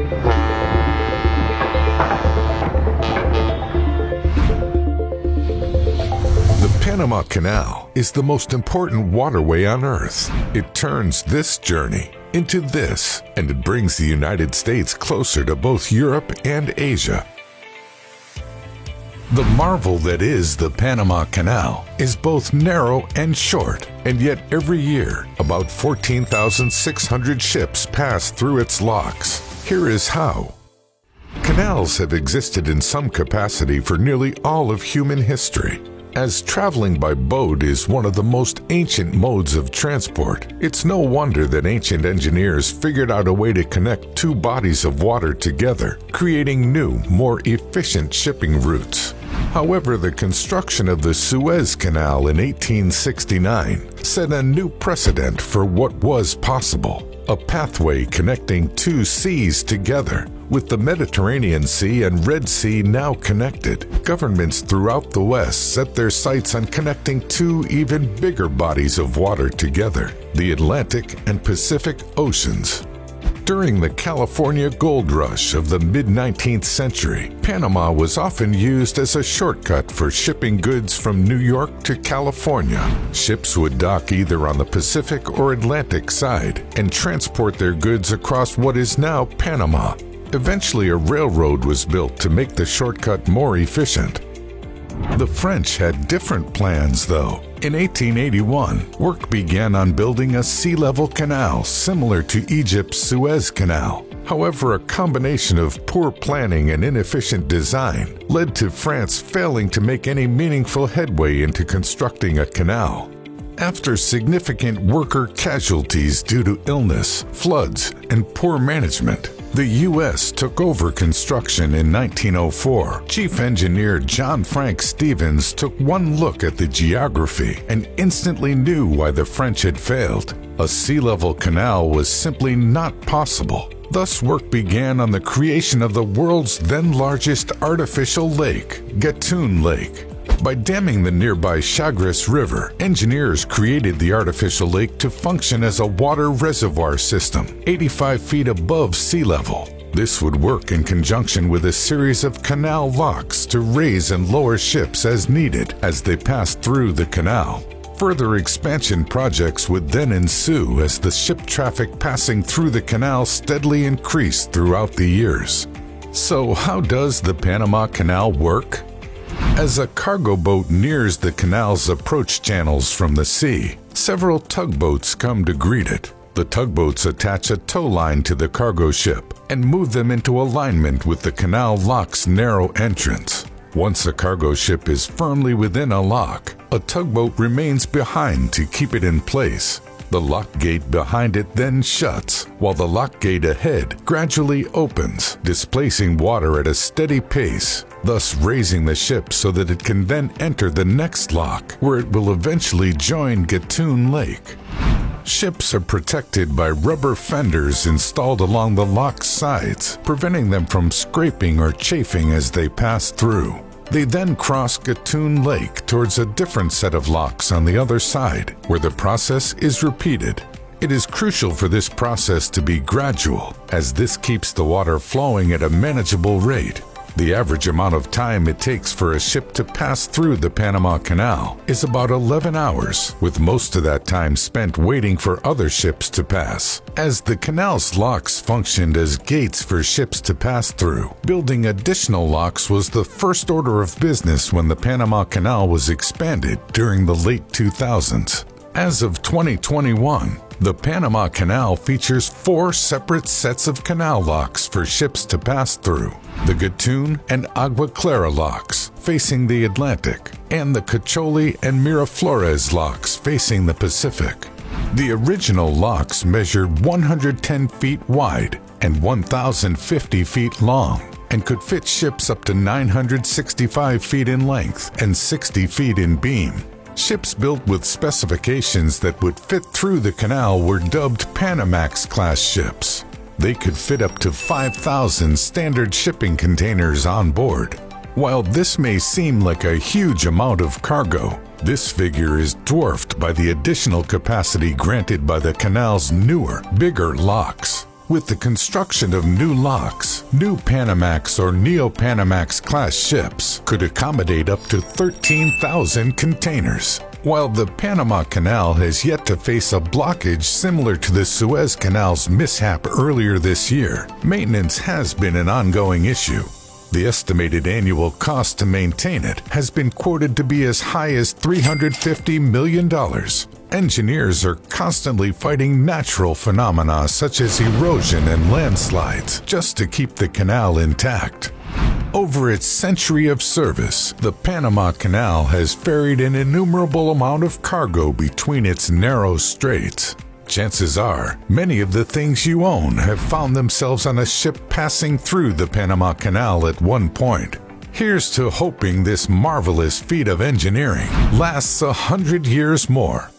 The Panama Canal is the most important waterway on Earth. It turns this journey into this, and it brings the United States closer to both Europe and Asia. The marvel that is the Panama Canal is both narrow and short, and yet every year, about 14,600 ships pass through its locks. Here is how. Canals have existed in some capacity for nearly all of human history. As traveling by boat is one of the most ancient modes of transport, it's no wonder that ancient engineers figured out a way to connect two bodies of water together, creating new, more efficient shipping routes. However, the construction of the Suez Canal in 1869 set a new precedent for what was possible, a pathway connecting two seas together. With the Mediterranean Sea and Red Sea now connected, governments throughout the West set their sights on connecting two even bigger bodies of water together, the Atlantic and Pacific Oceans. During the California gold rush of the mid-19th century, Panama was often used as a shortcut for shipping goods from New York to California. Ships would dock either on the Pacific or Atlantic side and transport their goods across what is now Panama. Eventually, a railroad was built to make the shortcut more efficient. The French had different plans, though. In 1881, work began on building a sea-level canal similar to Egypt's Suez Canal. However, a combination of poor planning and inefficient design led to France failing to make any meaningful headway into constructing a canal. After significant worker casualties due to illness, floods, and poor management, the U.S. took over construction in 1904. Chief Engineer John Frank Stevens took one look at the geography and instantly knew why the French had failed. A sea-level canal was simply not possible. Thus, work began on the creation of the world's then largest artificial lake, Gatun Lake. By damming the nearby Chagres River, engineers created the artificial lake to function as a water reservoir system, 85 feet above sea level. This would work in conjunction with a series of canal locks to raise and lower ships as needed as they passed through the canal. Further expansion projects would then ensue as the ship traffic passing through the canal steadily increased throughout the years. So how does the Panama Canal work? As a cargo boat nears the canal's approach channels from the sea, several tugboats come to greet it. The tugboats attach a tow line to the cargo ship and move them into alignment with the canal lock's narrow entrance. Once a cargo ship is firmly within a lock, a tugboat remains behind to keep it in place. The lock gate behind it then shuts, while the lock gate ahead gradually opens, displacing water at a steady pace, thus raising the ship so that it can then enter the next lock, where it will eventually join Gatun Lake. Ships are protected by rubber fenders installed along the lock's sides, preventing them from scraping or chafing as they pass through. They then cross Gatun Lake towards a different set of locks on the other side, where the process is repeated. It is crucial for this process to be gradual, as this keeps the water flowing at a manageable rate. The average amount of time it takes for a ship to pass through the Panama Canal is about 11 hours, with most of that time spent waiting for other ships to pass. As the canal's locks functioned as gates for ships to pass through, building additional locks was the first order of business when the Panama Canal was expanded during the late 2000s. As of 2021, the Panama Canal features 4 separate sets of canal locks for ships to pass through: the Gatun and Agua Clara locks, facing the Atlantic, and the Cacholi and Miraflores locks facing the Pacific. The original locks measured 110 feet wide and 1,050 feet long, and could fit ships up to 965 feet in length and 60 feet in beam. Ships built with specifications that would fit through the canal were dubbed Panamax-class ships. They could fit up to 5,000 standard shipping containers on board. While this may seem like a huge amount of cargo, this figure is dwarfed by the additional capacity granted by the canal's newer, bigger locks. With the construction of new locks, new Panamax or Neo-Panamax class ships could accommodate up to 13,000 containers. While the Panama Canal has yet to face a blockage similar to the Suez Canal's mishap earlier this year, maintenance has been an ongoing issue. The estimated annual cost to maintain it has been quoted to be as high as $350 million. Engineers are constantly fighting natural phenomena such as erosion and landslides just to keep the canal intact. Over its century of service, the Panama Canal has ferried an innumerable amount of cargo between its narrow straits. Chances are, many of the things you own have found themselves on a ship passing through the Panama Canal at one point. Here's to hoping this marvelous feat of engineering lasts 100 years more.